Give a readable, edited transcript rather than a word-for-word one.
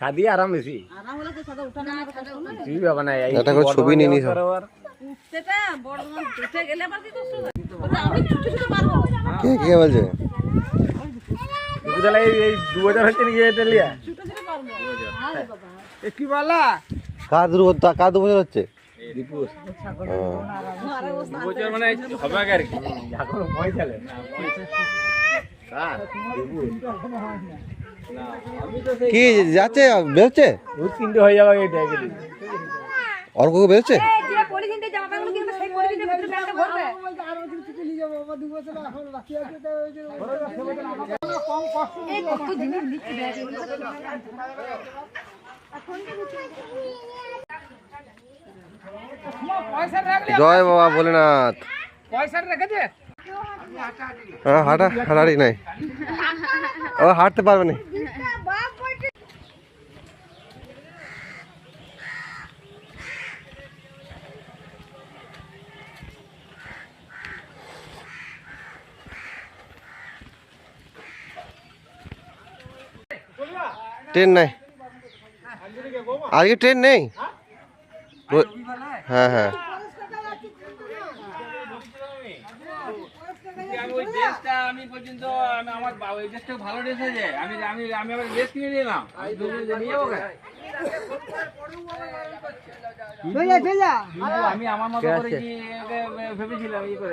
ছাদি আরাম বেশি একটা করে ছবি নিয়ে নিস কে কে বলছে এই 2000 হচ্ছে নাকি এটা লিয়া কি বলা কার 2 বছর হচ্ছে মানে হবে আর কি এখন ভয় চলে কি যাচ্ছে বেরোচ্ছে 3টে হয়ে যাবে এইটা অর্ক বেরোচ্ছে জয় বাবা ভোলেনাথ হাঁটাহাঁটি নাই ও হাঁটতে পারবে না ট্রেন নাই আজকে ট্রেন নেই হ্যাঁ হ্যাঁ আমি পর্যন্ত আমার ওই ড্রেসটা ভালো ড্রেস হয়েছে আমি আমি আমি আবার ড্রেস কিনে নিলাম নিয়ে যাবো আমি আমার মতো করে কি ভেবেছিলাম ই করে